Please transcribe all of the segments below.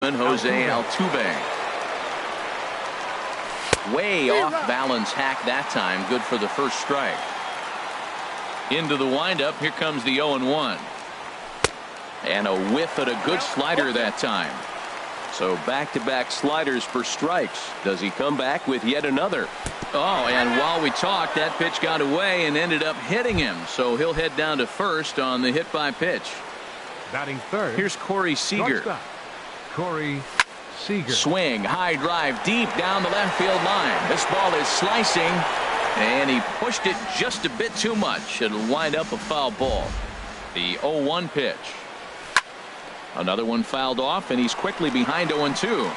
Jose Altuve. Way off balance hack that time. Good for the first strike. Into the windup. Here comes the 0-1. And a whiff at a good slider that time. So back-to-back sliders for strikes. Does he come back with yet another? Oh, and while we talked, that pitch got away and ended up hitting him. So he'll head down to first on the hit by pitch. Batting third. Here's Corey Seager. Corey Seager. Swing, high drive, deep down the left field line. This ball is slicing, and he pushed it just a bit too much. It'll wind up a foul ball. The 0-1 pitch. Another one fouled off, and he's quickly behind 0-2.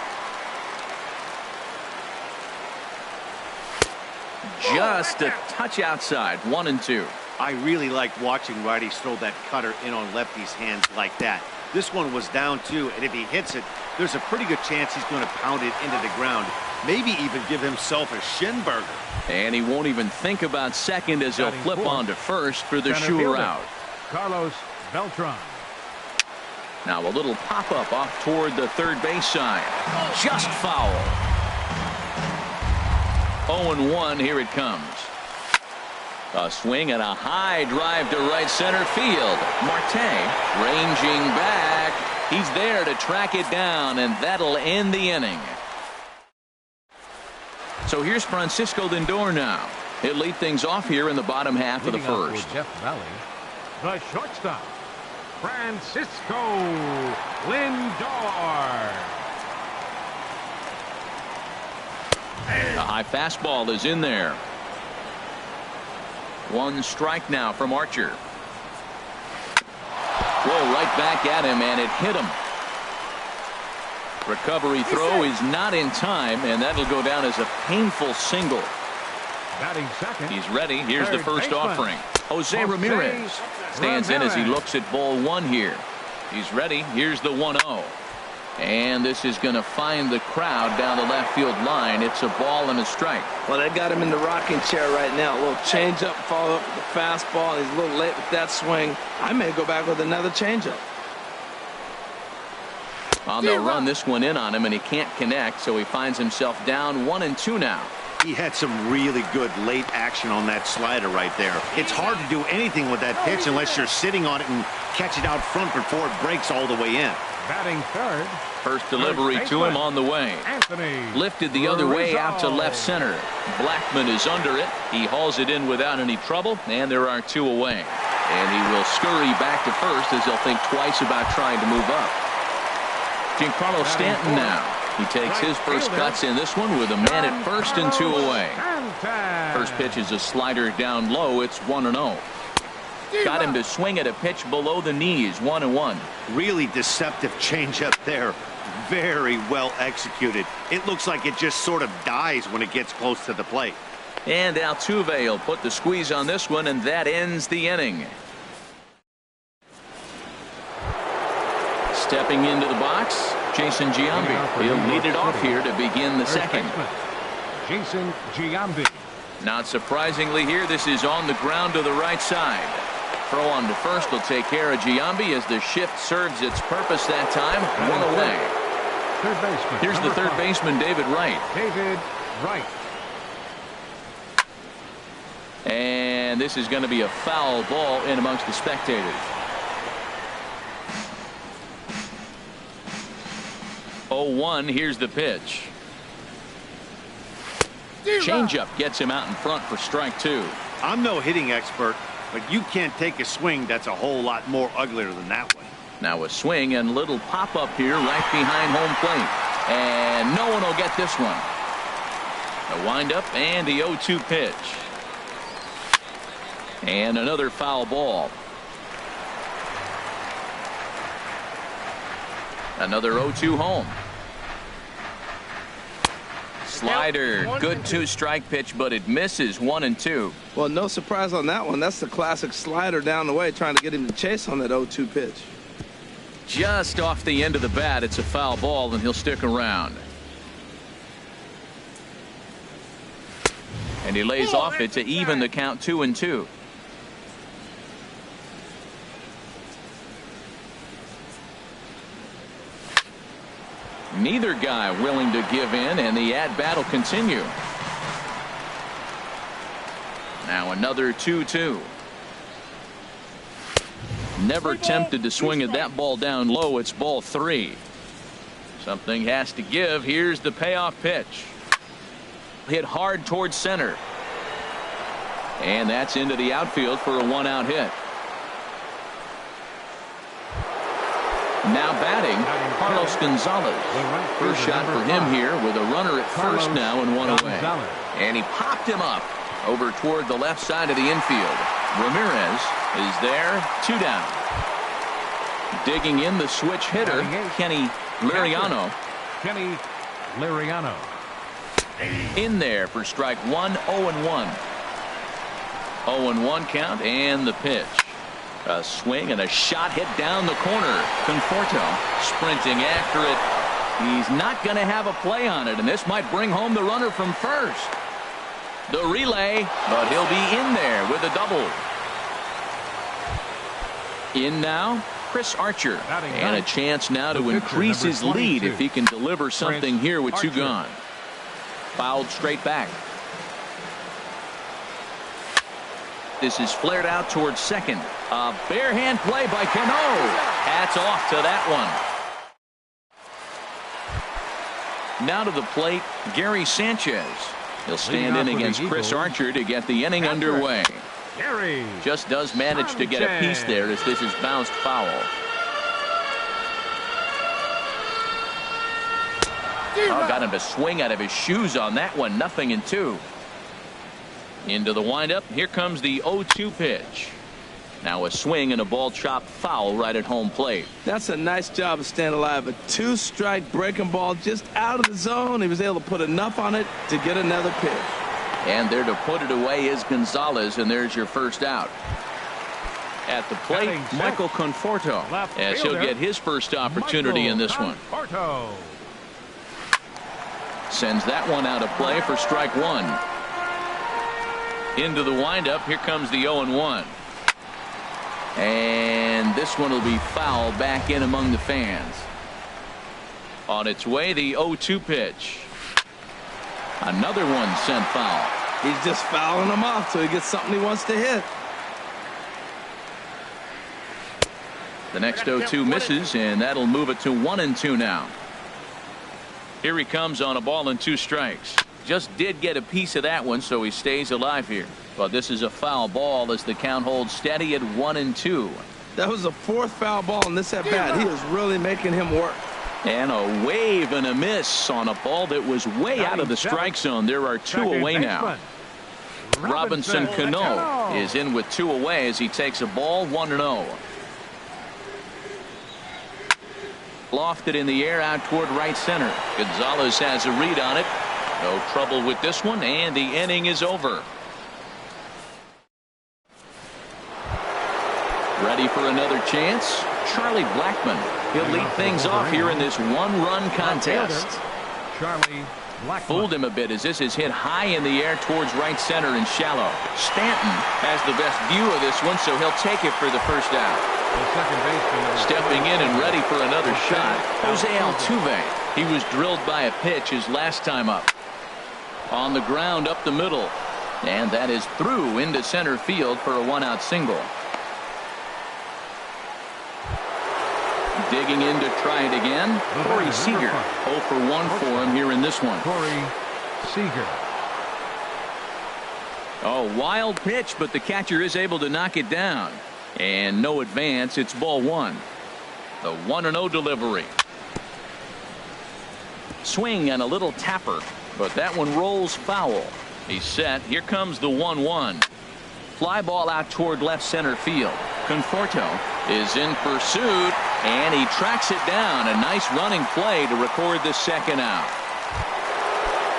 Just a touch outside. 1-2. I really like watching righties throw that cutter in on lefties' hands like that. This one was down 2, and if he hits it, there's a pretty good chance he's going to pound it into the ground. Maybe even give himself a shin burger. And he won't even think about second as he'll flip on to first for the sure out. Carlos Beltran. Now a little pop-up off toward the third base side. Just foul. 0-1. Here it comes. A swing and a high drive to right center field. Marte ranging back. He's there to track it down, and that'll end the inning. So here's Francisco Lindor now. He'll lead things off here in the bottom half of the first. Jeff Valley, the shortstop, Francisco Lindor. The high fastball is in there. One strike now from Archer. Whoa, right back at him, and it hit him. Recovery throw is not in time, and that'll go down as a painful single. Batting second. He's ready. Here's the first offering. Jose Ramirez stands in as he looks at ball 1 here. He's ready. Here's the 1-0. And this is going to find the crowd down the left field line. It's a ball and a strike. Well, they got him in the rocking chair right now. A little changeup, follow up with the fastball. He's a little late with that swing. I may go back with another changeup. Well, they'll run this one in on him, and he can't connect, so he finds himself down 1-2 now. He had some really good late action on that slider right there. It's hard to do anything with that pitch unless you're sitting on it and catch it out front before it breaks all the way in. Batting third. First delivery to him on the way. Lifted the other way out to left center. Blackman is under it. He hauls it in without any trouble, and there are 2 away. And he will scurry back to first as he'll think twice about trying to move up. Giancarlo Stanton now. He takes his first cuts in this one with a man at first and 2 away. First pitch is a slider down low. It's 1-0. Got him to swing at a pitch below the knees. 1-1. Really deceptive changeup there. Very well executed. It looks like it just sort of dies when it gets close to the plate. And Altuve will put the squeeze on this one, and that ends the inning. Stepping into the box, Jason Giambi. He'll lead it off here to begin the second. Jason Giambi. Not surprisingly here, this is on the ground to the right side. Throw on to first will take care of Giambi as the shift serves its purpose that time. 1 away. Third baseman. Here's the third baseman, David Wright. David Wright. And this is going to be a foul ball in amongst the spectators. 0-1. Here's the pitch. Changeup gets him out in front for strike 2. I'm no hitting expert, but you can't take a swing that's a whole lot more uglier than that one. Now a swing and little pop-up here right behind home plate. And no one will get this one. A windup and the 0-2 pitch. And another foul ball. Another 0-2 home. Slider, good 2-strike pitch, but it misses. 1-2. Well, no surprise on that one. That's the classic slider down the way, trying to get him to chase on that 0-2 pitch. Just off the end of the bat, it's a foul ball, and he'll stick around. And he lays off it to even the count. 2-2. Neither guy willing to give in, and the at-bat will continue. Now another 2-2. Never tempted to swing at that ball down low. It's ball 3. Something has to give. Here's the payoff pitch. Hit hard towards center. And that's into the outfield for a 1-out hit. Now batting, Carlos Gonzalez. First shot for him here with a runner at first now and 1 away. And he popped him up over toward the left side of the infield. Ramirez is there, 2 down. Digging in the switch hitter, Kenny Liriano. Kenny Liriano. In there for strike 1, 0-1. 0-1 count, and the pitch. A swing and a shot hit down the corner. Conforto sprinting after it. He's not going to have a play on it, and this might bring home the runner from first. The relay, but he'll be in there with a double. In now, Chris Archer. And a chance now to increase his lead if he can deliver something here with 2 gone. Fouled straight back. This is flared out towards second. A bare hand play by Cano. Hats off to that one. Now to the plate, Gary Sanchez. He'll stand in against Chris Archer to get the inning underway. Just does manage to get a piece there as this is bounced foul. Oh, got him to swing out of his shoes on that one. 0-2. Into the windup. Here comes the 0-2 pitch. Now a swing and a ball chopped foul right at home plate. That's a nice job of staying alive. A 2-strike breaking ball just out of the zone. He was able to put enough on it to get another pitch. And there to put it away is Gonzalez, and there's your first out. At the plate, Michael Conforto, as he'll get his first opportunity in this one. Sends that one out of play for strike 1. Into the windup. Here comes the 0-1. And this one will be fouled back in among the fans. On its way, the 0-2 pitch. Another one sent foul. He's just fouling them off till he gets something he wants to hit. The next 0-2 misses, and that'll move it to 1-2 now. Here he comes on a ball and 2 strikes. Just did get a piece of that one, so he stays alive here. But this is a foul ball as the count holds steady at 1-2. That was the 4th foul ball in this at bat. He is really making him work. And a wave and a miss on a ball that was way out of the strike zone. There are 2 away now. Robinson Cano is in with 2 away as he takes a ball 1-0. Lofted in the air out toward right center. Gonzalez has a read on it. No trouble with this one, and the inning is over. Ready for another chance? Charlie Blackmon. He'll lead things off here in this 1-run contest. Charlie Blackmon. Fooled him a bit as this is hit high in the air towards right center and shallow. Stanton has the best view of this one, so he'll take it for the first out. Stepping in and ready for another shot, Jose Altuve. He was drilled by a pitch his last time up. On the ground up the middle. And that is through into center field for a 1-out single. Digging in to try it again, Corey Seager. 0 for 1 for him here in this one. Corey Seager. Oh, wild pitch, but the catcher is able to knock it down. And no advance. It's ball 1. The 1-0 delivery. Swing and a little tapper, but that one rolls foul. He's set. Here comes the 1-1. Fly ball out toward left center field. Conforto is in pursuit, and he tracks it down. A nice running play to record the second out.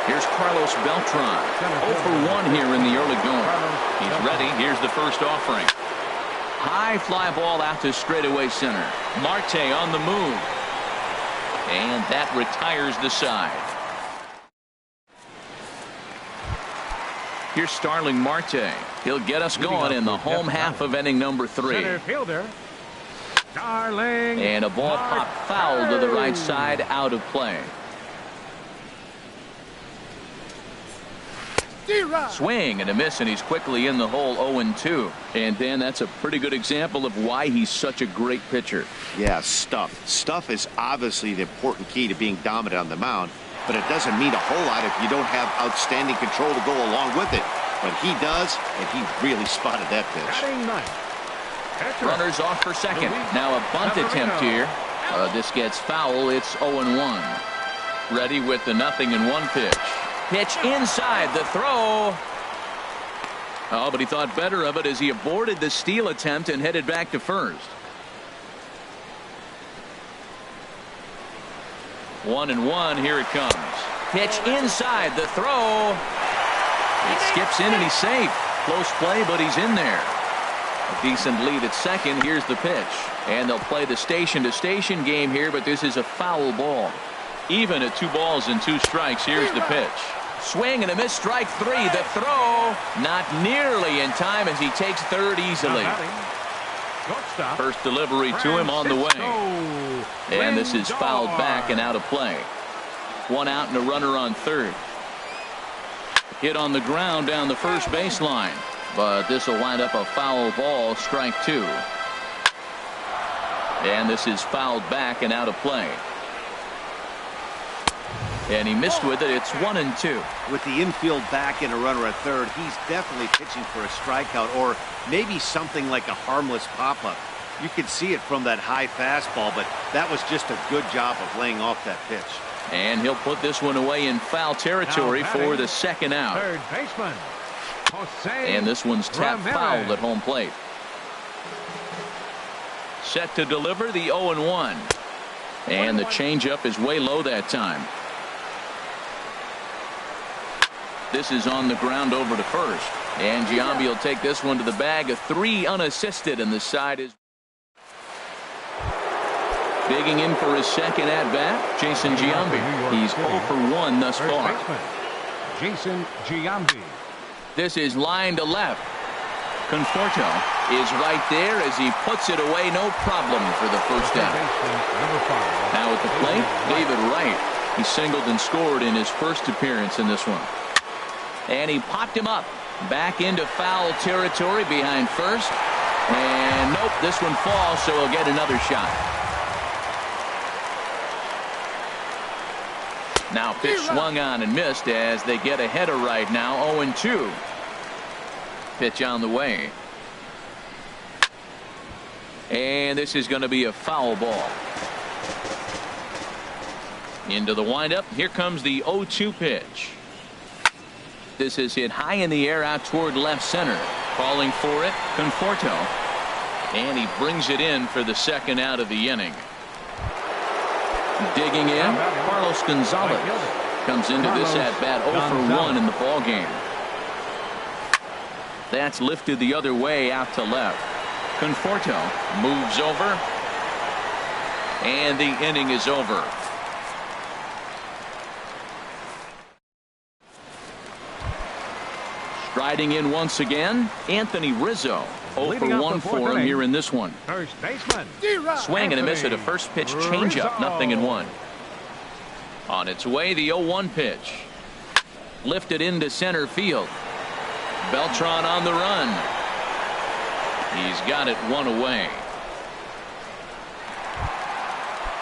Here's Carlos Beltran. 0 for 1 here in the early going. He's ready. Here's the first offering. High fly ball out to straightaway center. Marte on the move. And that retires the side. Here's Starling Marte. He'll get us going in the home half of inning number 3. Center fielder. Darling. And a ball pop foul to the right side, out of play. Swing and a miss, and he's quickly in the hole, 0-2. And Dan, that's a pretty good example of why he's such a great pitcher. Yeah, stuff. Stuff is obviously the important key to being dominant on the mound, but it doesn't mean a whole lot if you don't have outstanding control to go along with it. But he does, and he really spotted that pitch. Runners off for second. Now a bunt attempt here. This gets foul. It's 0-1. Ready with the 0-1 pitch. Pitch inside, the throw. Oh, but he thought better of it as he aborted the steal attempt and headed back to first. 1-1, here it comes. Pitch inside, the throw. It skips in and he's safe. Close play, but he's in there. A decent lead at second. Here's the pitch. And they'll play the station-to-station game here, but this is a foul ball. Even at 2 balls and 2 strikes, here's the pitch. Swing and a miss, strike 3. The throw not nearly in time as he takes third easily. First delivery to him on the way. And this is fouled back and out of play. 1 out and a runner on third. Hit on the ground down the first baseline. But this will wind up a foul ball, strike 2. And this is fouled back and out of play. And he missed with it. It's 1-2. With the infield back and a runner at third, he's definitely pitching for a strikeout or maybe something like a harmless pop-up. You can see it from that high fastball, but that was just a good job of laying off that pitch. And he'll put this one away in foul territory for the second out. Third baseman, Jose And this one's tapped foul at home plate. Set to deliver the 0-1. And the changeup is way low that time. This is on the ground over to first. And Giambi will take this one to the bag. A 3 unassisted, and the side is digging in for his second at-bat, Jason Giambi. He's 0 for 1 thus far. Jason Giambi. This is line to left. Conforto is right there as he puts it away, no problem for the first out. Now at the plate, David Wright. He singled and scored in his first appearance in this one. And he popped him up back into foul territory behind first. And nope, this one falls, so he'll get another shot. Now pitch swung on and missed as they get ahead of right now, 0-2. Pitch on the way. And this is going to be a foul ball. Into the windup. Here comes the 0-2 pitch. This is hit high in the air out toward left center. Calling for it, Conforto. And he brings it in for the second out of the inning. Digging in, Carlos Gonzalez comes into this at-bat 0 for 1 in the ball game. That's lifted the other way out to left. Conforto moves over. And the inning is over. Striding in once again, Anthony Rizzo. 0 for 1 for him here in this one. First baseman. Swing and a miss at a first pitch changeup, 0-1. On its way, the 0-1 pitch. Lifted into center field. Beltran on the run. He's got it 1 away.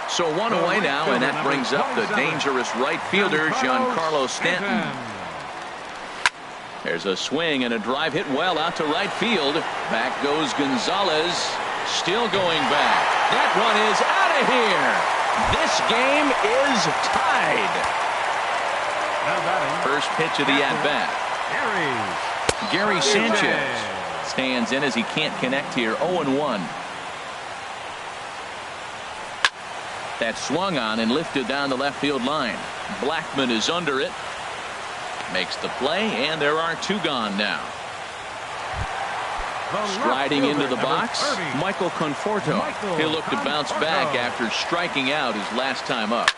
So 1 away now, and that brings up the dangerous right fielder, Giancarlo Stanton. There's a swing and a drive hit well out to right field. Back goes Gonzalez. Still going back. That one is out of here. This game is tied. First pitch of the at-bat. Gary Sanchez stands in as he can't connect here. 0-1. That swung on and lifted down the left field line. Blackman is under it. Makes the play, and there are 2 gone now. Striding into the box, Michael Conforto. He'll look to bounce back after striking out his last time up.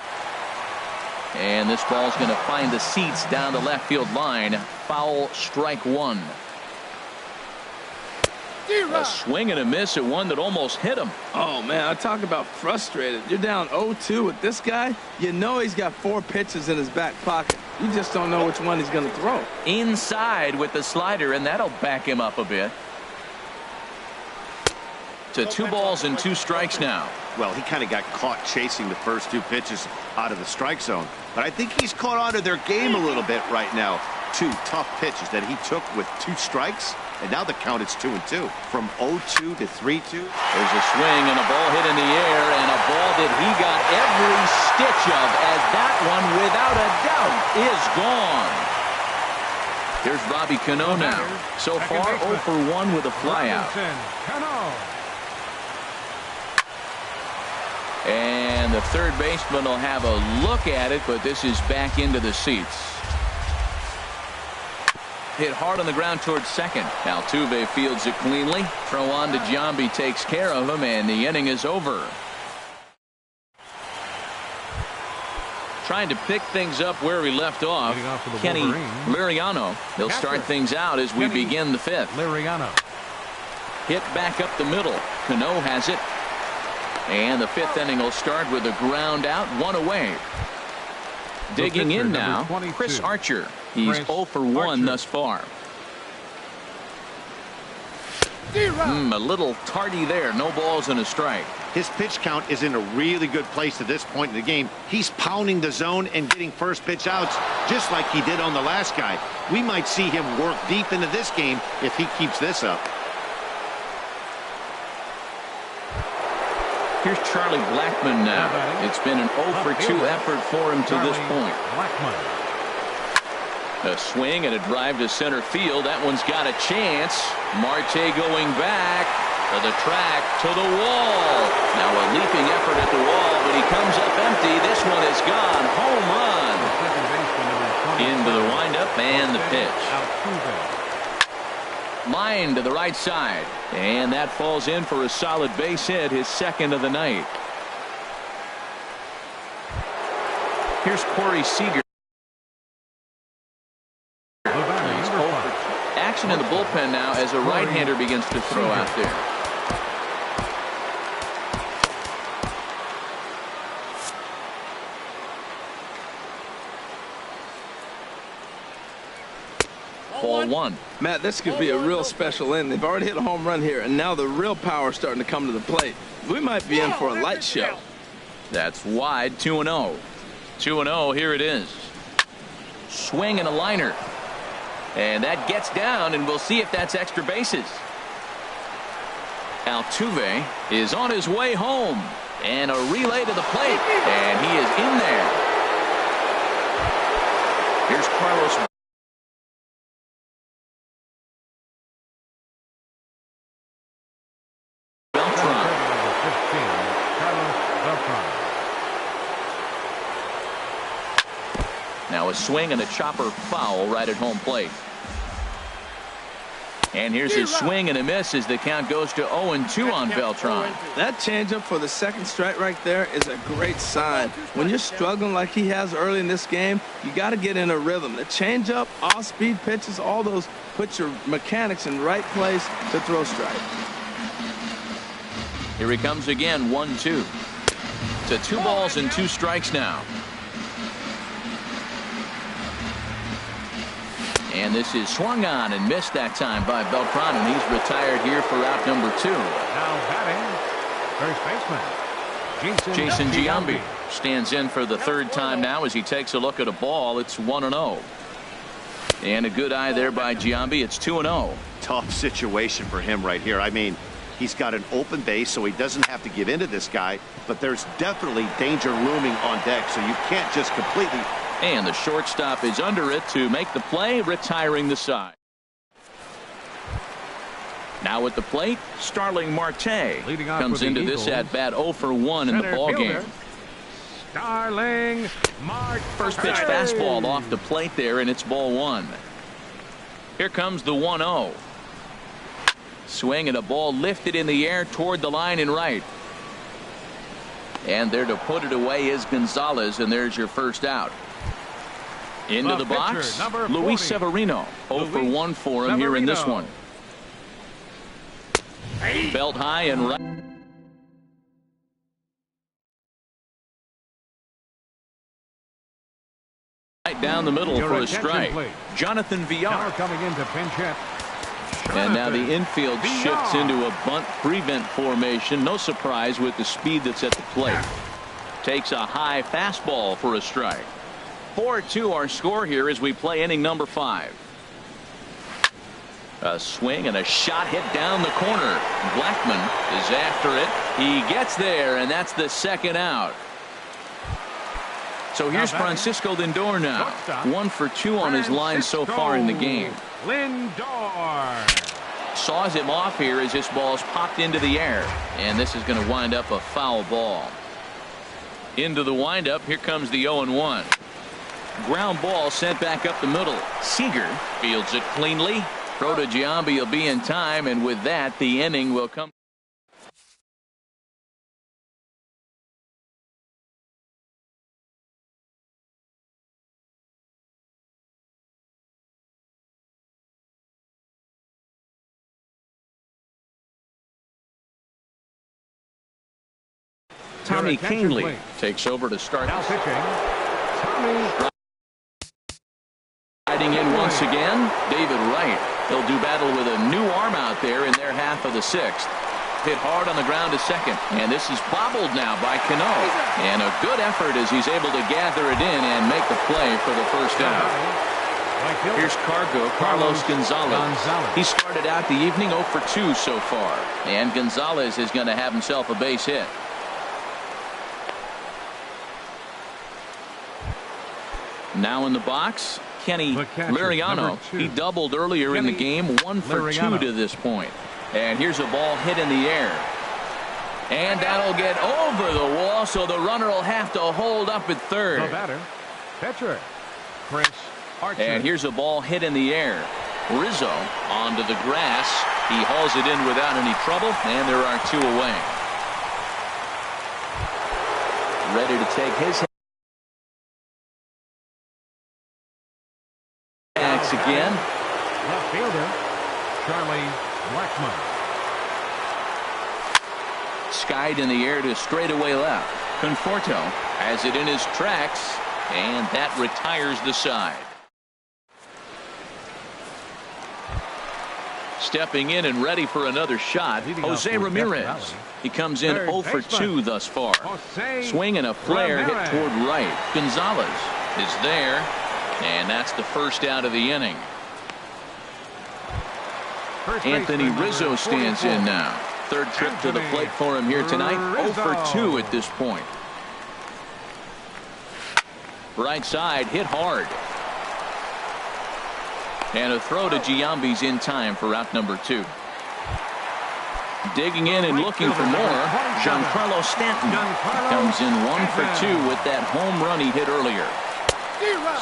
And this ball's going to find the seats down the left field line. Foul, strike 1. A swing and a miss at one that almost hit him. Oh, man, I talk about frustrated. You're down 0-2 with this guy. You know he's got 4 pitches in his back pocket. You just don't know which one he's going to throw. Inside with the slider, and that'll back him up a bit. To 2 balls and 2 strikes now. Well, he kind of got caught chasing the first 2 pitches out of the strike zone. But I think he's caught on to their game a little bit right now. 2 tough pitches that he took with 2 strikes. And now the count is 2-2. From 0-2 to 3-2. There's a swing and a ball hit in the air, and a ball that he got every stitch of, as that one, without a doubt, is gone. Here's Robbie Cano now. So far, 0 for 1 with a flyout. And the third baseman will have a look at it, but this is back into the seats. Hit hard on the ground towards second. Altuve fields it cleanly. Throw on to Giambi, takes care of him, and the inning is over. Trying to pick things up where we left off. Kenny Liriano. They'll start things out as we begin the 5th. Liriano. Hit back up the middle. Cano has it. And the 5th inning will start with a ground out, 1 away. Digging in now, Chris Archer. He's 0 for 1 thus far. A little tardy there. No balls and a strike. His pitch count is in a really good place at this point in the game. He's pounding the zone and getting first pitch outs just like he did on the last guy. We might see him work deep into this game if he keeps this up. Here's Charlie Blackmon now. It's been an 0 for 2 effort for him to this point. A swing and a drive to center field. That one's got a chance. Marte going back to the track, to the wall. Now a leaping effort at the wall, but he comes up empty. This one is gone. Home run. Into the windup and the pitch. Line to the right side. And that falls in for a solid base hit, his 2nd of the night. Here's Corey Seager. Action in the bullpen now as a right-hander begins to throw out there. Ball 1. Matt, this could be a real special inning. They've already hit a home run here, and now the real power is starting to come to the plate. We might be in for a light show. That's wide. 2-0. 2-0. Here it is. Swing and a liner. And that gets down, and we'll see if that's extra bases. Altuve is on his way home. And a relay to the plate. And he is in there. Here's Carlos Now a swing and a chopper foul right at home plate. And here's a swing and a miss as the count goes to 0-2 on Beltran. That changeup for the 2nd strike right there is a great sign. When you're struggling like he has early in this game, you got to get in a rhythm. The changeup, off-speed pitches, all those put your mechanics in right place to throw strike. Here he comes again, 1-2. To 2 balls and 2 strikes now. And this is swung on and missed that time by Beltran, and he's retired here for out number 2. Now batting, first baseman Jason Giambi stands in for the 3rd time now as he takes a look at a ball. It's 1-0. And a good eye there by Giambi. It's 2-0. Tough situation for him right here. I mean, he's got an open base, so he doesn't have to give in to this guy, but there's definitely danger looming on deck, so you can't just completely. And the shortstop is under it to make the play, retiring the side. Now at the plate, Starling Marte comes into this at bat 0 for 1 in the ball game. Starling Marte. First pitch fastball off the plate there, and it's ball 1. Here comes the 1-0. Swing and a ball lifted in the air toward the line and right. And there to put it away is Gonzalez, and there's your first out. Into the box, Luis Severino. 0 for 1 for him here in this one. Belt high and right down the middle for a strike. Jonathan Now VR. coming into pinch hit. And now the Jonathan infield VR. shifts into a bunt prevent formation. No surprise with the speed that's at the plate. Takes a high fastball for a strike. 4-2 our score here as we play inning number 5. A swing and a shot hit down the corner. Blackman is after it. He gets there, and that's the second out. So here's Francisco Lindor now. 1 for 2 on his line so far in the game. Lindor. Saws him off here as this ball's popped into the air. And this is going to wind up a foul ball. Into the windup. Here comes the 0-1. Ground ball sent back up the middle. Seager fields it cleanly. Throw to Giambi will be in time, and with that, the inning will come. Tommy Kingley takes over to start. Now pitching. Tommy. Riding in once again, David Wright. He'll do battle with a new arm out there in their half of the 6th. Hit hard on the ground to second, and this is bobbled now by Cano. And a good effort as he's able to gather it in and make the play for the first out. Here's Carlos Gonzalez. He started out the evening 0 for 2 so far, and Gonzalez is going to have himself a base hit. Now in the box, Kenny Liriano. He doubled earlier in the game, 1 for 2 to this point. And here's a ball hit in the air. And that'll get over the wall, so the runner will have to hold up at third. The batter, pitcher, Chris Archer. And here's a ball hit in the air. Rizzo onto the grass. He hauls it in without any trouble, and there are 2 away. Ready to take his again. Left fielder, Charlie Blackmon. Skied in the air to straightaway left. Conforto has it in his tracks, and that retires the side. Stepping in and ready for another shot, Jose Ramirez. He comes in 0 for 2 thus far. Swing and a flare hit toward right. Gonzalez is there. And that's the first out of the inning. Anthony Rizzo stands in now. Third trip to the plate for him here tonight. 0 for 2 at this point. Right side hit hard. And a throw to Giambi's in time for out number 2. Digging in and looking for more. Giancarlo Stanton comes in 1 for 2 with that home run he hit earlier.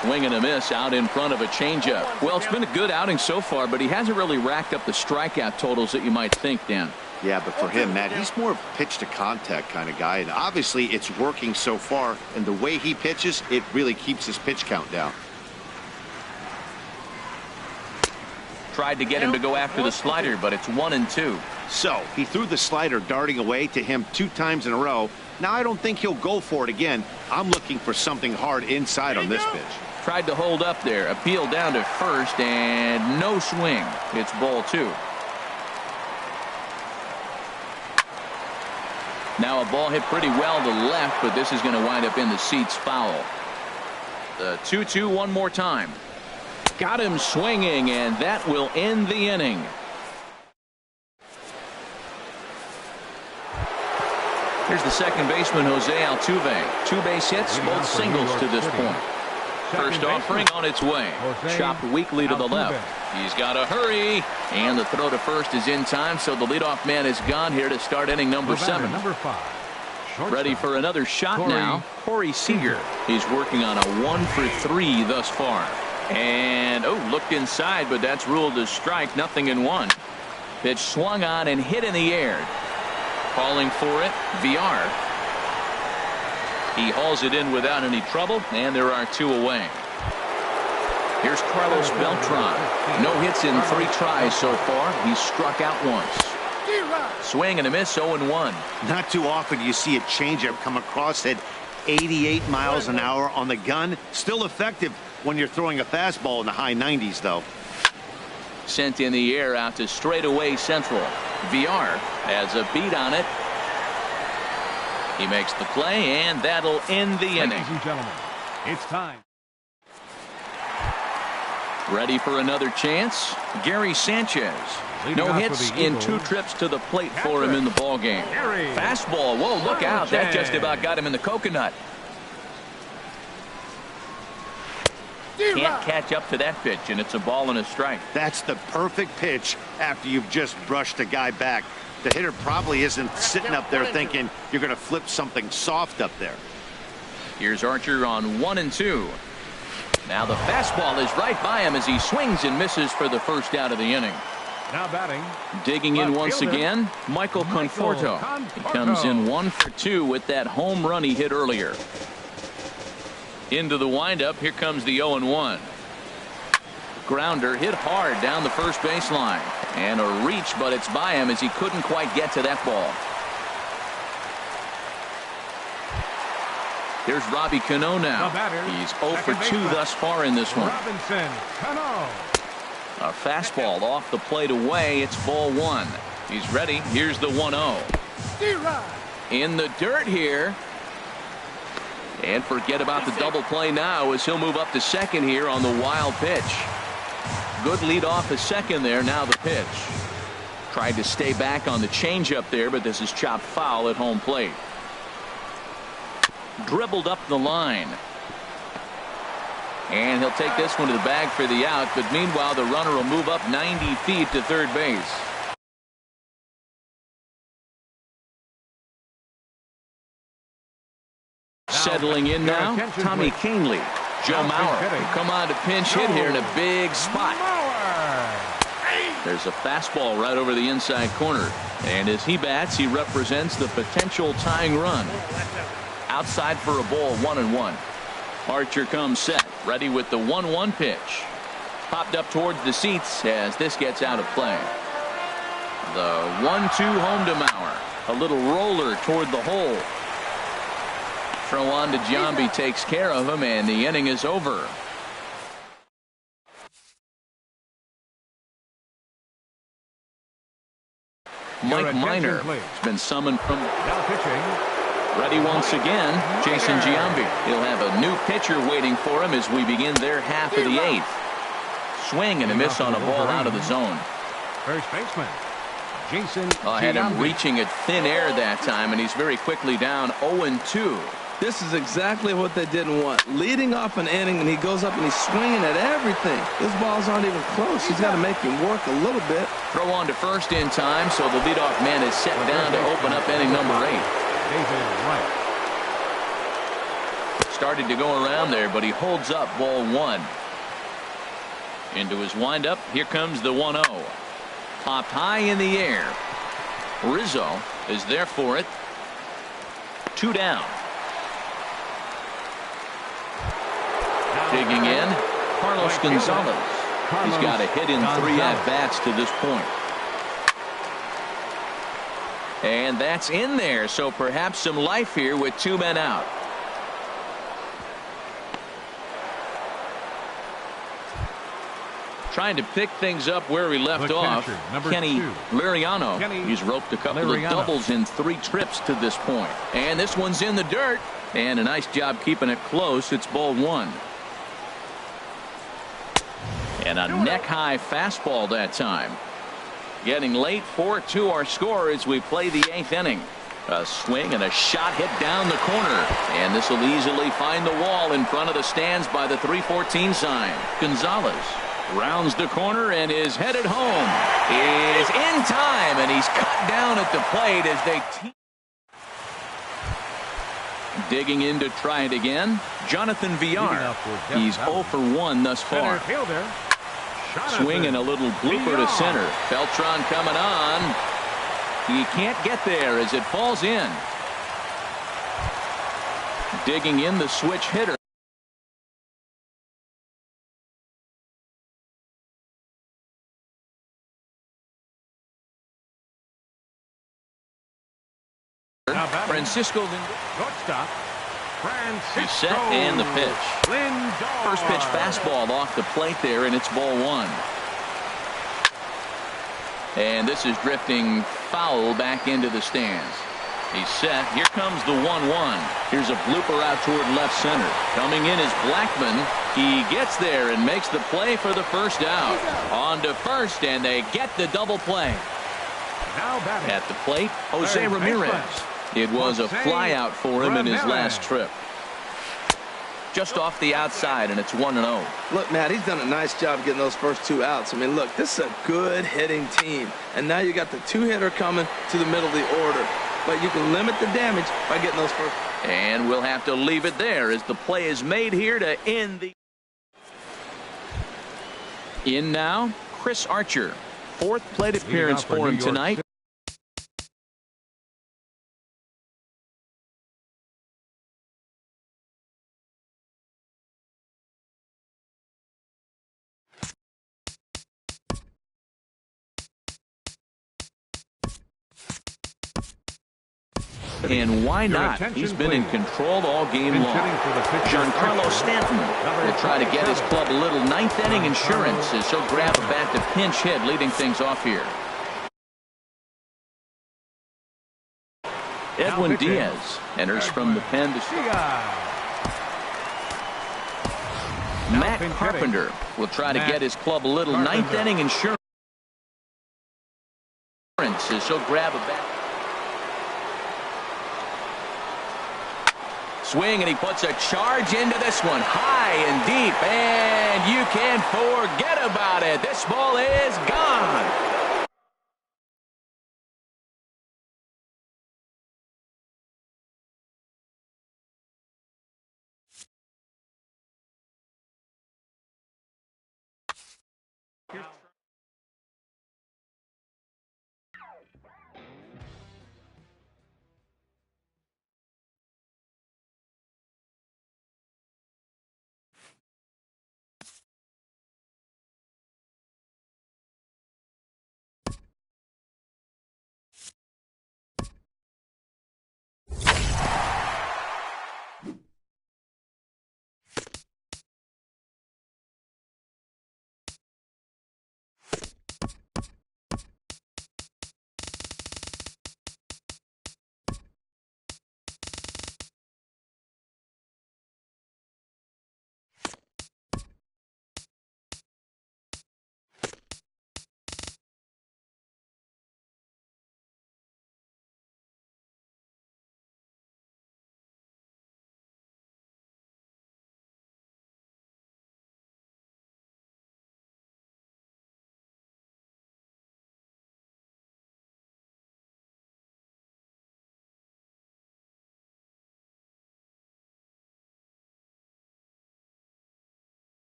Swing and a miss out in front of a changeup. Well, it's been a good outing so far, but he hasn't really racked up the strikeout totals that you might think, Dan. Yeah, but for him, Matt, he's more of a pitch to contact kind of guy, and obviously it's working so far, and the way he pitches, it really keeps his pitch count down. Tried to get him to go after the slider, but it's 1-2. So he threw the slider darting away to him 2 times in a row. Now I don't think he'll go for it again. I'm looking for something hard inside on this pitch. Tried to hold up there. Appeal down to first, and no swing. It's ball 2. Now a ball hit pretty well to left, but this is going to wind up in the seats foul. The 2-2 one more time. Got him swinging, and that will end the inning. Here's the second baseman, Jose Altuve. 2 base hits, both singles to this point. First offering on its way. Chopped weakly to the left. He's got to hurry. And the throw to first is in time, so the leadoff man is gone here to start inning number 7. Number 5. Ready for another shot now. Corey Seager. He's working on a 1 for 3 thus far. And, looked inside, but that's ruled as strike. 0-1. Pitch swung on and hit in the air. Calling for it, VR. He hauls it in without any trouble, and there are 2 away. Here's Carlos Beltran. No hits in 3 tries so far. He's struck out once. Swing and a miss, 0-1. Not too often you see a changeup come across at 88 miles an hour on the gun. Still effective when you're throwing a fastball in the high 90s, though. Sent in the air out to straightaway central. VR has a beat on it. He makes the play, and that'll end the inning. Ladies and gentlemen, it's time. Ready for another chance? Gary Sanchez. No hits in 2 trips to the plate for him in the ballgame. Fastball. Whoa, look out. That just about got him in the coconut. Can't catch up to that pitch, and it's a ball and a strike. That's the perfect pitch after you've just brushed a guy back. The hitter probably isn't sitting up there thinking you're going to flip something soft up there. Here's Archer on 1-2. Now the fastball is right by him as he swings and misses for the first out of the inning. Now batting. Digging in once again, Michael Conforto. He comes in 1 for 2 with that home run he hit earlier. Into the windup, here comes the 0-1. Grounder hit hard down the first baseline. And a reach, but it's by him as he couldn't quite get to that ball. Here's Robbie Cano now. He's 0 for 2 thus far in this one. Robinson Cano. A fastball off the plate away. It's ball 1. He's ready. Here's the 1-0. In the dirt here. And forget about the double play now as he'll move up to second here on the wild pitch. Good lead off the second there. Now the pitch. Tried to stay back on the changeup there, but this is chopped foul at home plate. Dribbled up the line. And he'll take this one to the bag for the out, but meanwhile the runner will move up 90 feet to third base. Settling in now, Tommy Kahnle. Joe Mauer will come on to pinch hit here in a big spot. There's a fastball right over the inside corner. And as he bats, he represents the potential tying run. Outside for a ball, 1-1. Archer comes set, ready with the 1-1 pitch. Popped up towards the seats as this gets out of play. The 1-2 home to Mauer. A little roller toward the hole. Throw on to Giambi takes care of him, and the inning is over. Mike Minor has been summoned from. Now pitching. Ready once again, Jason Giambi. He'll have a new pitcher waiting for him as we begin their half of the 8th. Swing and a miss on a ball out of the zone. First baseman, Jason Had him Giambi. reaching at thin air that time, and he's very quickly down 0-2. This is exactly what they didn't want. Leading off an inning, and he goes up and he's swinging at everything. Those balls aren't even close. He's got to make him work a little bit. Throw on to first in time, so the leadoff man is set down to open up inning number 8. David Wright. Started to go around there, but he holds up ball 1. Into his windup, here comes the 1-0. Popped high in the air. Rizzo is there for it. 2 down. Digging in, Carlos Gonzalez. He's got a hit in 3 at-bats to this point. And that's in there, so perhaps some life here with 2 men out. Trying to pick things up where we left off. Kenny Liriano. He's roped a couple of doubles in 3 trips to this point. And this one's in the dirt. And a nice job keeping it close. It's ball 1. And a neck-high fastball that time. Getting late, 4-2 our score as we play the 8th inning. A swing and a shot hit down the corner. And this will easily find the wall in front of the stands by the 314 sign. Gonzalez rounds the corner and is headed home. Is in time, and he's cut down at the plate as they... Digging in to try it again, Jonathan Villar. He's 0 for 1 thus far. Swing and a little blooper to center. Beltran coming on. He can't get there as it falls in. Digging in the switch hitter. Now batting, Francisco Lindor. shortstop, Francisco He's set and the pitch. Lindor. First pitch fastball off the plate there, and it's ball one. And this is drifting foul back into the stands. He's set. Here comes the 1-1. Here's a blooper out toward left center. Coming in is Blackmon. He gets there and makes the play for the first out. On to first, and they get the double play. Now batting, At the plate, Jose third Ramirez. baseman, It was a Jose flyout for him in his Ramirez. last trip. Just off the outside, and it's 1-0. Look, Matt, he's done a nice job getting those first two outs. I mean, look, this is a good hitting team. And now you got the two-hitter coming to the middle of the order. But you can limit the damage by getting those first. And we'll have to leave it there as the play is made here to end the. In now, Chris Archer. Fourth plate appearance for him tonight. And why not? He's been in control all game long. Giancarlo Stanton will try to get his club a little ninth inning insurance as he'll grab a bat to pinch hit, leading things off here. Edwin Diaz enters from the pen to Matt Carpenter will try to get his club a little ninth inning insurance as he'll grab a bat. Swing, and he puts a charge into this one, high and deep, and you can forget about it. This ball is gone.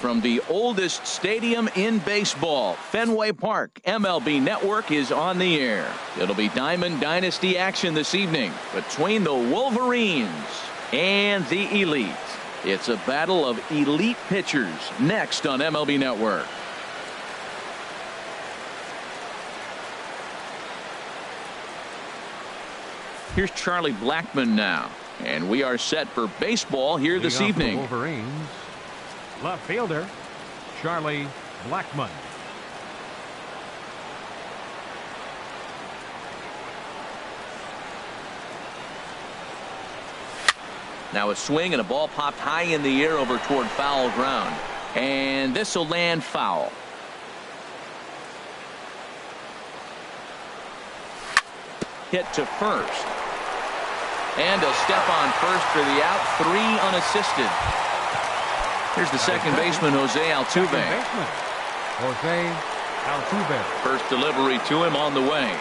from the oldest stadium in baseball, Fenway Park. MLB Network is on the air. It'll be Diamond Dynasty action this evening between the Wolverines and the Elite. It's a battle of elite pitchers next on MLB Network. Here's Charlie Blackmon now, and we are set for baseball here this evening. Wolverines, left fielder Charlie Blackmon. Now a swing and a ball popped high in the air over toward foul ground, and this will land foul. Hit to first. And a step on first for the out, 3 unassisted. Here's the second baseman, Jose Altuve. Jose Altuve. First delivery to him on the way.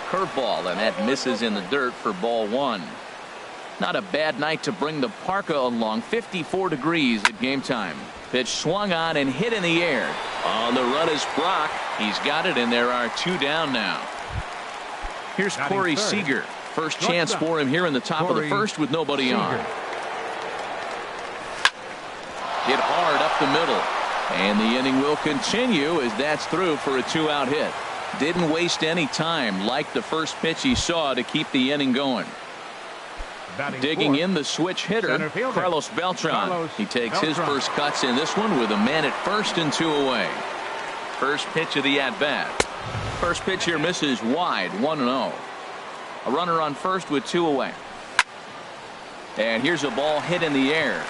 Curveball, and that misses in the dirt for ball 1. Not a bad night to bring the parka along. 54 degrees at game time. Pitch swung on and hit in the air. On the run is Brock. He's got it, and there are 2 down now. Here's Corey Seager. First chance for him here in the top of the first with nobody on. Hit hard up the middle. And the inning will continue as that's through for a 2-out hit. Didn't waste any time like the first pitch he saw to keep the inning going. Digging in the switch hitter, Carlos Beltran. He takes his first cuts in this one with a man at first and 2 away. First pitch of the at-bat. First pitch here misses wide, 1-0. A runner on first with 2 away. And here's a ball hit in the air.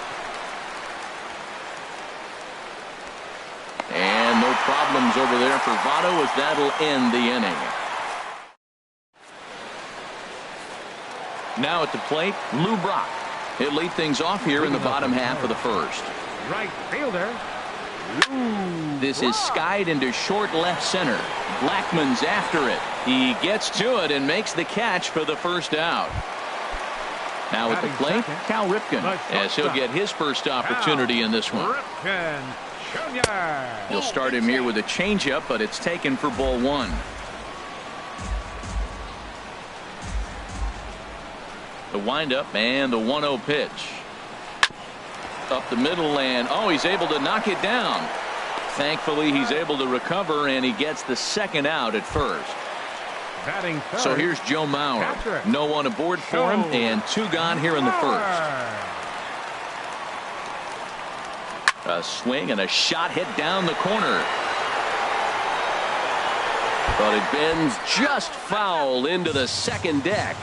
And no problems over there for Votto as that'll end the inning. Now at the plate, Lou Brock. He'll lead things off here in the bottom half of the first. Right fielder, Lou This is skied into short left center. Blackmon's after it. He gets to it and makes the catch for the first out. Now at the plate, Cal Ripken, as he'll get his first opportunity in this one. He'll start him here with a changeup, but it's taken for ball 1. The windup and the 1-0 pitch. Up the middle, and he's able to knock it down. Thankfully, he's able to recover, and he gets the second out at first. So here's Joe Mauer. No one aboard for him, and 2 gone here in the first. A swing and a shot hit down the corner. But it bends just foul into the second deck.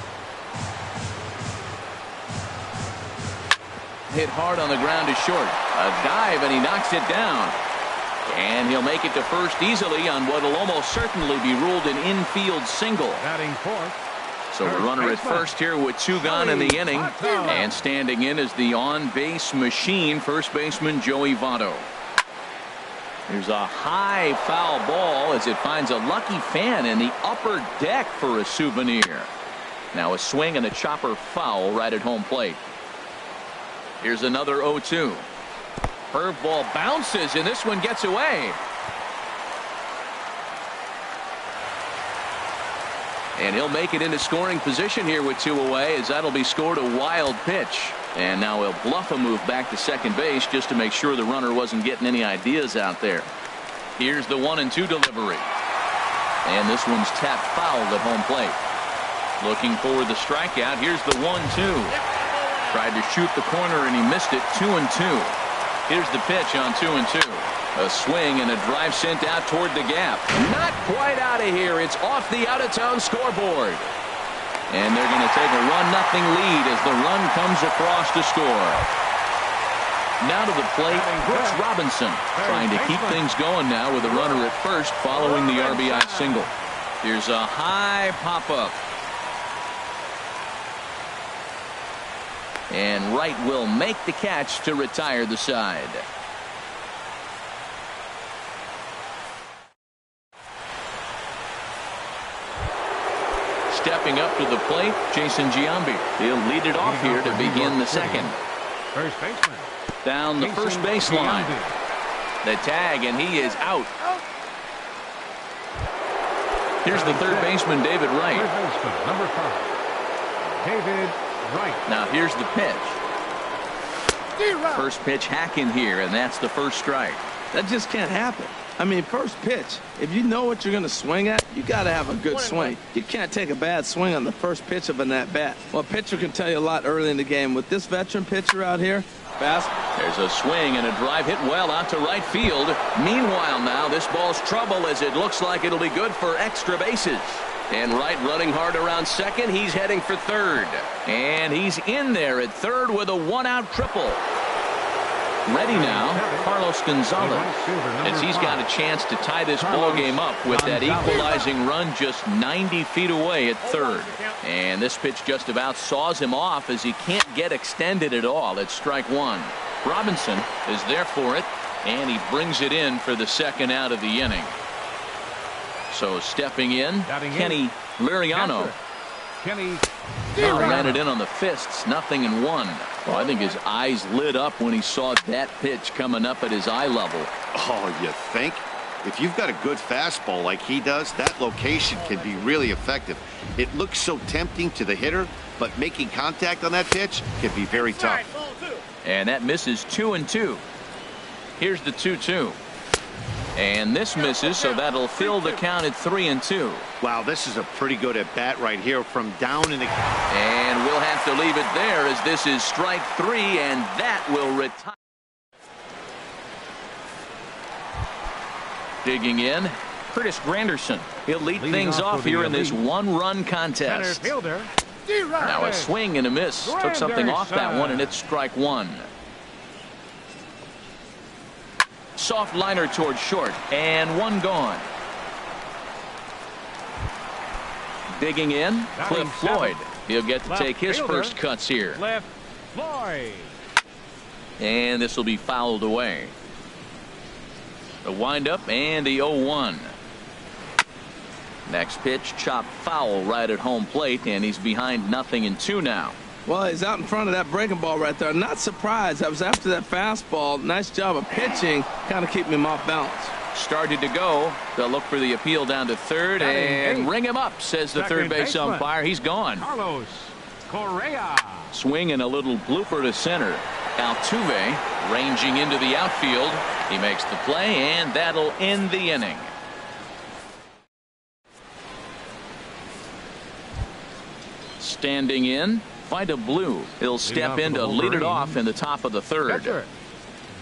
Hit hard on the ground to short. A dive, and he knocks it down. And he'll make it to first easily on what will almost certainly be ruled an infield single. So the runner at first here with 2 gone in the inning. And standing in is the on-base machine, first baseman Joey Votto. There's a high foul ball as it finds a lucky fan in the upper deck for a souvenir. Now a swing and a chopper foul right at home plate. Here's another 0-2. Curveball bounces, and this one gets away. And he'll make it into scoring position here with 2 away, as that'll be scored a wild pitch. And now he'll bluff a move back to second base just to make sure the runner wasn't getting any ideas out there. Here's the 1-2 delivery. And this one's tapped foul at home plate. Looking for the strikeout. Here's the 1-2. Tried to shoot the corner, and he missed it. 2-2. Here's the pitch on 2-2. A swing and a drive sent out toward the gap. Not quite out of here. It's off the out-of-town scoreboard. And they're going to take a 1-0 lead as the run comes across to score. Now to the plate, Brooks Robinson, trying to keep things going now with a runner at first following the RBI single. Here's a high pop-up. And Wright will make the catch to retire the side. Stepping up to the plate, Jason Giambi. He'll lead it off here to begin the second. First baseman. Down the first baseline. The tag, and he is out. Here's the third baseman, David Wright. Third baseman, number 5, David Wright. Now here's the pitch. First pitch hacking here, and that's the first strike. That just can't happen. I mean, first pitch, if you know what you're going to swing at, you got to have a good swing. You can't take a bad swing on the first pitch of an at-bat. Well, a pitcher can tell you a lot early in the game. With this veteran pitcher out here, fast. There's a swing and a drive hit well out to right field. Meanwhile now, this ball's trouble as it looks like it'll be good for extra bases. And Wright running hard around second. He's heading for third. And he's in there at third with a one-out triple. Ready now, Carlos Gonzalez, as he's got a chance to tie this ball game up with that equalizing run just 90 feet away at third. And this pitch just about saws him off as he can't get extended at all. It's strike one. Robinson is there for it, and he brings it in for the second out of the inning. So stepping in, Kenny Liriano. Ran it in on the fists, 0-1. Well, I think his eyes lit up when he saw that pitch coming up at his eye level. Oh, you think? If you've got a good fastball like he does, that location can be really effective. It looks so tempting to the hitter, but making contact on that pitch can be very tough. And that misses 2-2. Here's the 2-2. And this misses, so that'll fill the count at 3-2. Wow, this is a pretty good at bat right here from down in the. And we'll have to leave it there as this is strike 3, and that will retire. Digging in, Curtis Granderson. He'll lead things off here in this one-run contest. Now a swing and a miss. Took something off that one, and it's strike 1. Soft liner towards short, and one gone. Digging in, Cliff Floyd. He'll get to take his first cuts here. Cliff Floyd. And this will be fouled away. The windup and the 0-1. Next pitch, chopped foul right at home plate, and he's behind 0-2 now. Well, he's out in front of that breaking ball right there. Not surprised. I was after that fastball. Nice job of pitching, kind of keeping him off balance. Started to go. They'll look for the appeal down to third and ring him up, says the third base umpire. He's gone. Carlos Correa. Swing and a little blooper to center. Altuve ranging into the outfield. He makes the play, and that'll end the inning. Standing in, Vita Blue. He'll step in to lead it off in the top of the third.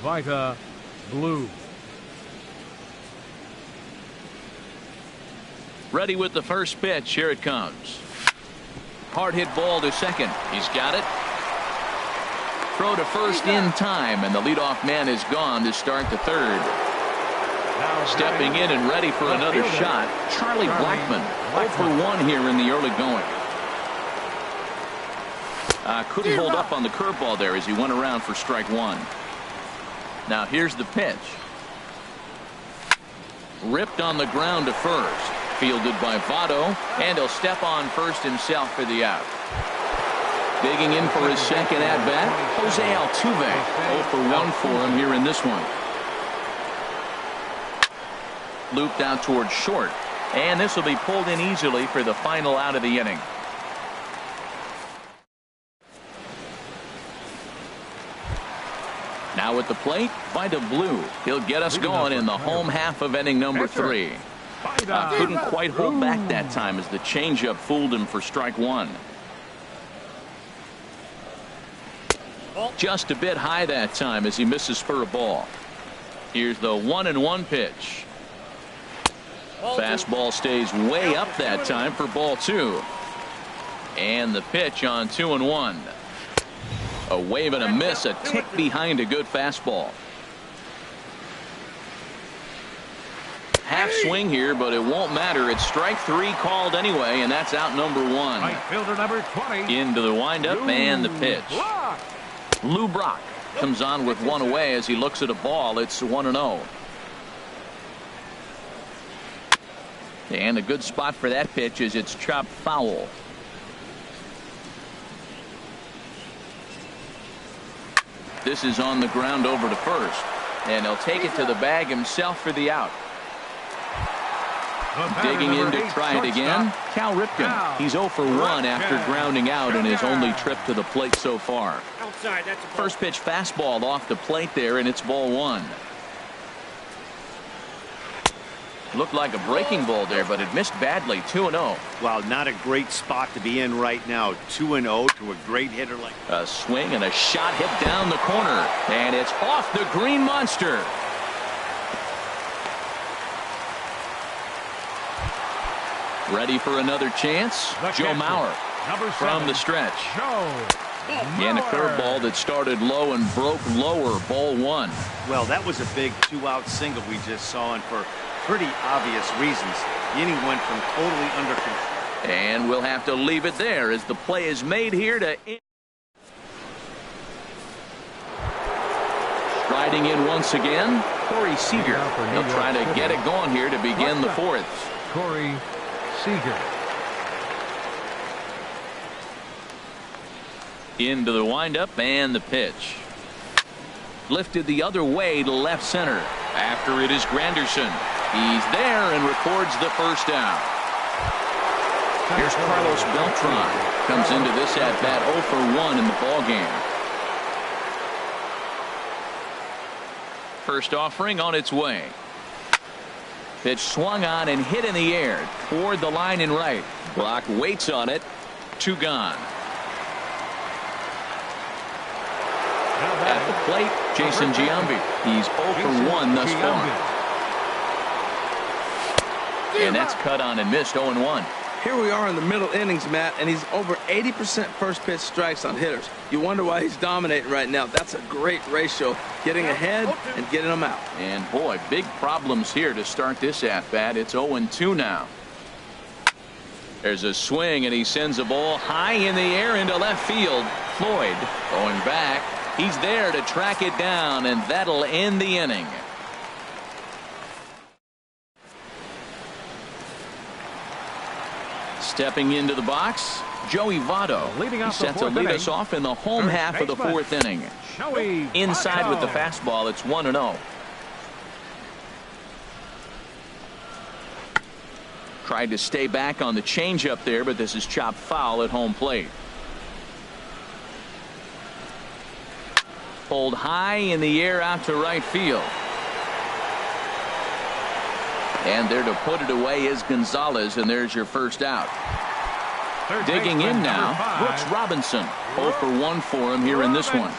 Vita Blue. Ready with the first pitch. Here it comes. Hard hit ball to second. He's got it. Throw to first in time, and the leadoff man is gone to start the third. Stepping in and ready for another shot, Charlie Blackmon. 0 for 1 here in the early going. Couldn't hold up on the curveball there as he went around for strike 1. Now here's the pitch. Ripped on the ground to first. Fielded by Votto, and he'll step on first himself for the out. Digging in for his second at-bat, Jose Altuve. 0 for 1 for him here in this one. Looped out towards short, and this will be pulled in easily for the final out of the inning. Now at the plate, Vita Blue. He'll get us going in the home half of inning number 3. Couldn't quite hold back that time as the changeup fooled him for strike 1. Just a bit high that time as he misses for a ball. Here's the 1-1 pitch. Fastball stays way up that time for ball 2. And the pitch on 2-1. A wave and a miss, a tick behind a good fastball. Half swing here, but it won't matter. It's strike 3 called anyway, and that's out number 1. Right fielder number 20. Into the windup and the pitch. Lou Brock comes on with one away as he looks at a ball. It's 1-0. And a good spot for that pitch is it's chopped foul. This is on the ground over to first. And he'll take it to the bag himself for the out. Digging in to try it again, Cal Ripken. He's 0 for 1 after grounding out in his only trip to the plate so far. First pitch fastball off the plate there, and it's ball 1. Looked like a breaking ball there, but it missed badly. 2-0. Wow, not a great spot to be in right now. 2-0 to a great hitter like. A swing and a shot hit down the corner, and it's off the green monster. Ready for another chance? Joe Mauer from the stretch. And a curveball that started low and broke lower. Ball 1. Well, that was a big 2-out single we just saw, and for pretty obvious reasons. The inning went from totally under control. And we'll have to leave it there as the play is made here to. Riding in once again, Corey Seager. He'll try to get it going here to begin the 4th. Corey Seager. Into the windup and the pitch. Lifted the other way to left center. After it is Granderson. He's there and records the first down. Here's Carlos Beltran. Comes into this at bat 0 for 1 in the ballgame. First offering on its way. Pitch swung on and hit in the air toward the line and right. Brock waits on it. 2 gone. At the plate, Jason Giambi. He's 0 for 1 thus far. And that's cut on and missed. 0-1. Here we are in the middle innings, Matt, and he's over 80% first pitch strikes on hitters. You wonder why he's dominating right now. That's a great ratio, getting ahead and getting them out. And boy, big problems here to start this at bat. It's 0-2 now. There's a swing, and he sends a ball high in the air into left field. Floyd going back. He's there to track it down, and that'll end the inning. Stepping into the box, Joey Votto. He's set to lead us off in the home half of the 4th inning. Inside with the fastball, it's 1-0. Tried to stay back on the changeup there, but this is chopped foul at home plate. Pulled high in the air out to right field. And there to put it away is Gonzalez, and there's your first out. Digging in now, Brooks Robinson. 0 for 1 for him here in this one.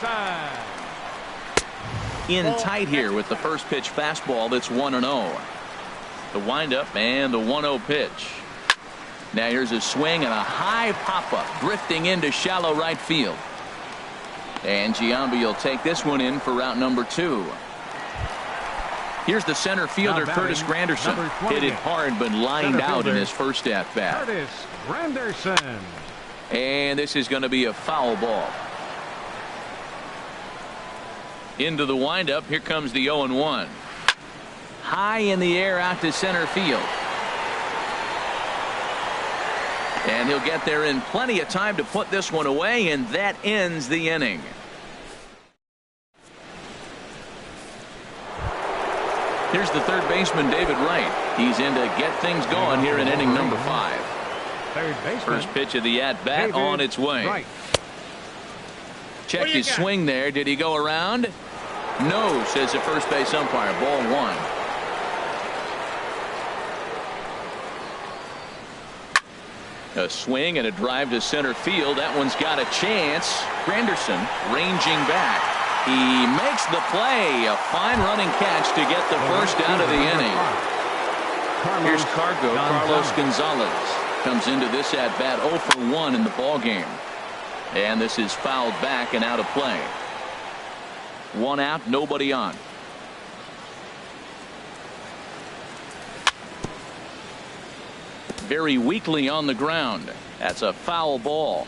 In tight here with the first pitch fastball. That's 1-0. The windup and the 1-0 pitch. Now here's a swing and a high pop-up drifting into shallow right field. And Giambi will take this one in for route number 2. Here's the center fielder, Curtis Granderson. Hit it hard, but lined out in his first at bat. Curtis Granderson. And this is going to be a foul ball. Into the windup. Here comes the 0-1. High in the air out to center field. And he'll get there in plenty of time to put this one away, and that ends the inning. Here's the third baseman, David Wright. He's in to get things going here in inning number 5. First pitch of the at-bat on its way. Check his swing there. Did he go around? No, says the first base umpire. Ball 1. A swing and a drive to center field. That one's got a chance. Granderson ranging back. He makes the play. A fine running catch to get the first out of the inning. Here's Carlos Gonzalez. Comes into this at bat 0 for 1 in the ball game. And this is fouled back and out of play. 1 out, nobody on. Very weakly on the ground. That's a foul ball.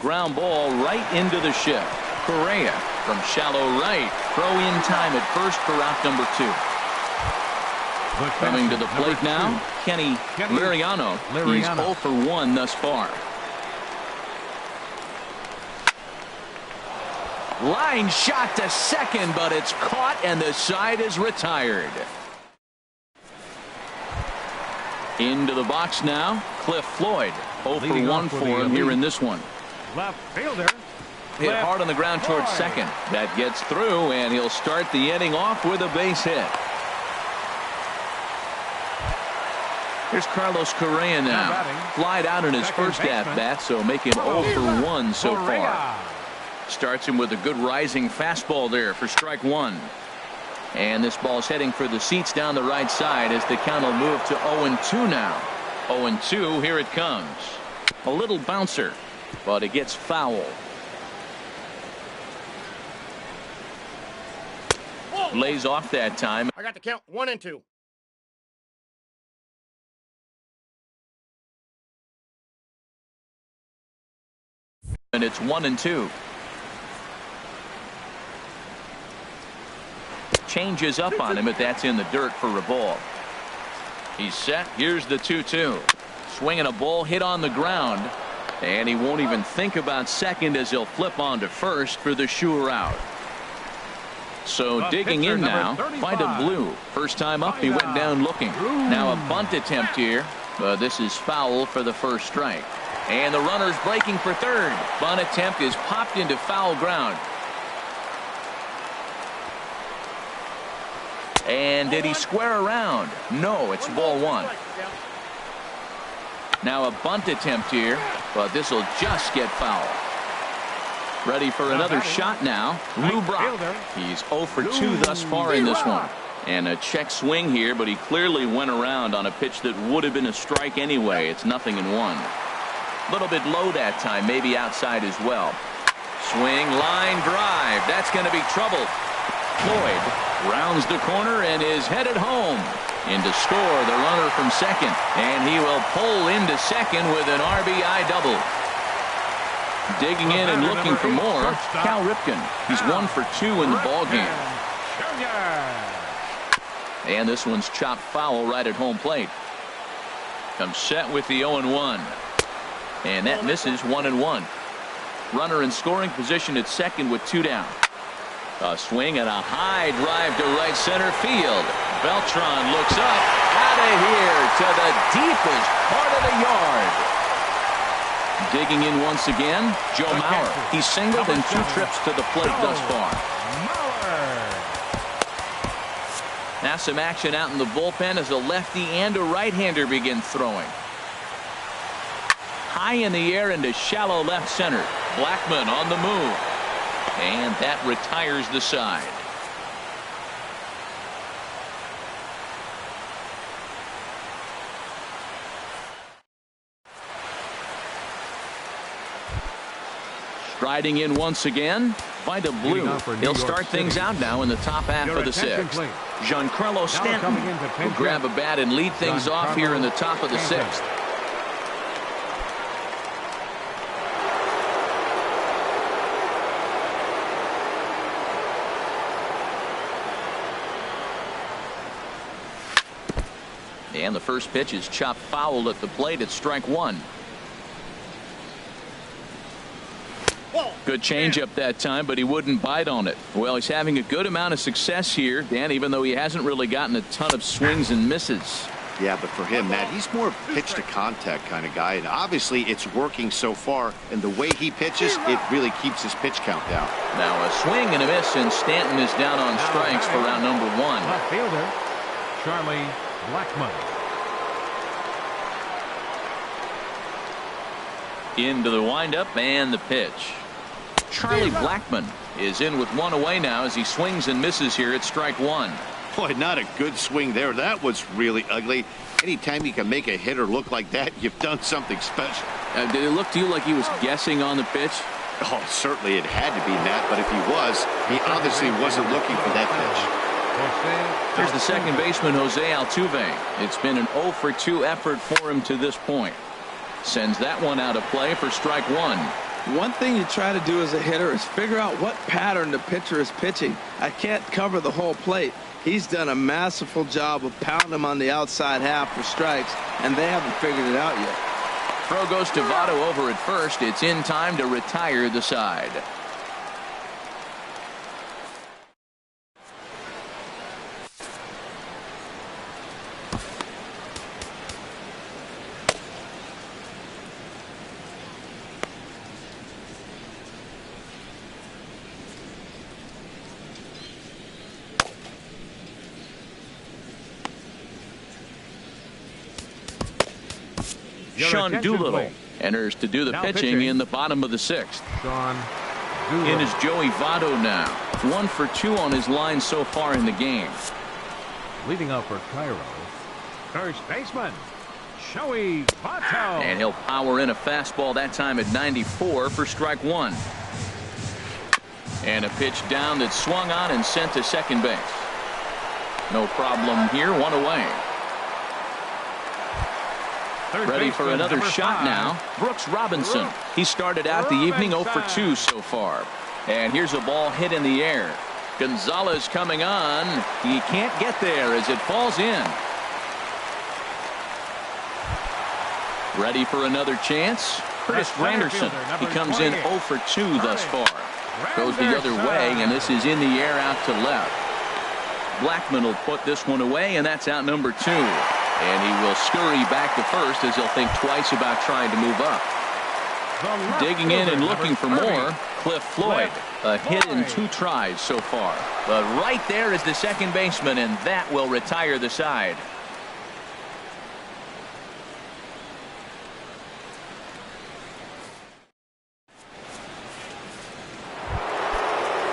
Ground ball right into the shift. Correa from shallow right. Throw in time at first for route number 2. Coming to the plate now, Kenny Liriano. He's 0 for 1 thus far. Line shot to second, but it's caught and the side is retired. Into the box now, Cliff Floyd. 0 for 1 for him here in this one. Left fielder. Hit hard on the ground towards second. That gets through, and he'll start the inning off with a base hit. Here's Carlos Correa now. Flied out in his first at-bat, so make him 0 for 1 so far. Starts him with a good rising fastball there for strike one. And this ball's heading for the seats down the right side as the count will move to 0-2 now. 0-2, here it comes. A little bouncer, but it gets foul. Lays off that time. I got the count 1-2. And it's 1-2. Changes up on him, but that's in the dirt for a ball. He's set. Here's the 2-2. Swinging a ball hit on the ground, and he won't even think about second as he'll flip on to first for the sure out. So digging in now, find a Blue. First time up, he went down looking. Now a bunt attempt here, but this is foul for the first strike. And the runner's breaking for third. Bunt attempt is popped into foul ground. And did he square around? No, it's ball one. Now a bunt attempt here, but this will just get foul. Ready for another shot now. Lou Brock. He's 0 for 2 thus far in this one. And a check swing here, but he clearly went around on a pitch that would have been a strike anyway. It's 0-1. A little bit low that time, maybe outside as well. Swing, line drive. That's going to be trouble. Floyd rounds the corner and is headed home. In to score the runner from second, and he will pull into second with an RBI double. Digging in and looking for more, Cal Ripken. He's 1 for 2 in the ballgame. And this one's chopped foul right at home plate. Comes set with the 0-1. And that misses 1-1. Runner in scoring position at second with 2 down. A swing and a high drive to right center field. Beltran looks up, out of here to the deepest part of the yard. Digging in once again, Joe Mauer. He's singled in 2 trips to the plate thus far. Now some action out in the bullpen as a lefty and a right-hander begin throwing. High in the air into shallow left center. Blackmon on the move. And that retires the side. Striding in once again, find a Blue. He'll start things out now in the top half of the 6th. Giancarlo Stanton will grab a bat and lead things off here in the top of the 6th. And the first pitch is chopped foul at the plate at strike one. Good changeup that time, but he wouldn't bite on it. Well, he's having a good amount of success here, Dan, even though he hasn't really gotten a ton of swings and misses. Yeah, but for him, Matt, he's more of a pitch to contact kind of guy, and obviously it's working so far, and the way he pitches, it really keeps his pitch count down. Now a swing and a miss, and Stanton is down on strikes for round number 1. Left fielder, Charlie Blackmon. Into the windup and the pitch. Charlie Blackmon is in with 1 away now as he swings and misses here at strike 1. Boy, not a good swing there. That was really ugly. Anytime you can make a hitter look like that, you've done something special. Did it look to you like he was guessing on the pitch? Oh, certainly it had to be, Matt, but if he was, he obviously wasn't looking for that pitch. Here's the second baseman, Jose Altuve. It's been an 0 for 2 effort for him to this point. Sends that one out of play for strike 1. One thing you try to do as a hitter is figure out what pattern the pitcher is pitching. I can't cover the whole plate. He's done a masterful job of pounding him on the outside half for strikes, and they haven't figured it out yet. Throw goes to Votto over at first. It's in time to retire the side. Sean attention, Doolittle please. enters to do the Now pitching pitching. in the bottom of the 6th. Sean In Doolittle. is Joey Votto now. 1 for 2 on his line so far in the game. Leading up for Cairo, first baseman, Joey Votto. And he'll power in a fastball that time at 94 for strike 1. And a pitch down that swung on and sent to second base. No problem here, 1 away. Third Ready for baseman, another number shot 5. now. Brooks Robinson. He started out the evening 0 for 2 so far. And here's a ball hit in the air. Gonzalez coming on. He can't get there as it falls in. Ready for another chance. Curtis That's center Granderson. fielder, He number comes in 28. 0 for 2 thus far. Goes the other way, and this is in the air out to left. Blackman will put this one away, and that's out number 2. And he will scurry back to first as he'll think twice about trying to move up. The left Digging in fielder, and looking for number 30. more, Cliff Floyd. A hit in 2 tries so far. But right there is the second baseman, and that will retire the side.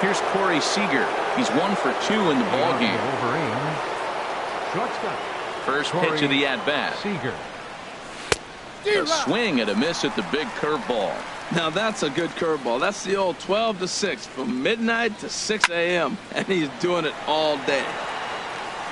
Here's Corey Seager. He's 1 for 2 in the ball game. Wolverine. Shortstop. First pitch of the at-bat. Seager. A swing and a miss at the big curveball. Now that's a good curveball. That's the old 12 to 6 from midnight to 6 a.m. and he's doing it all day.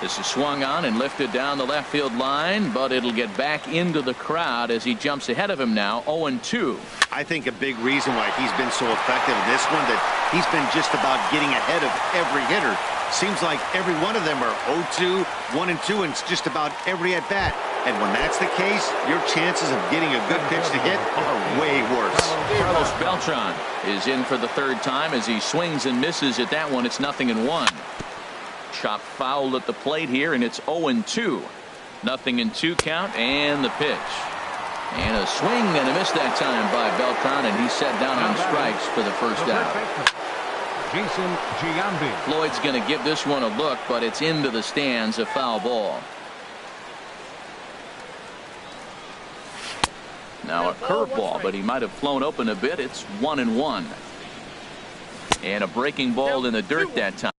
This is swung on and lifted down the left field line, but it'll get back into the crowd as he jumps ahead of him now, 0-2. I think a big reason why he's been so effective in this one, that he's been just about getting ahead of every hitter. Seems like every one of them are 0-2, 1-2, and it's just about every at-bat. And when that's the case, your chances of getting a good pitch to hit are way worse. Carlos Beltran is in for the 3rd time as he swings and misses at that one. It's 0-1. Chop fouled at the plate here, and it's 0-2. 0-2 count, and the pitch. And a swing and a miss that time by Beltran, and he's set down on strikes for the first out. Jason Giambi. Floyd's going to give this one a look, but it's into the stands, a foul ball. Now a curveball, but he might have flown open a bit. It's 1-1. And a breaking ball in the dirt that time.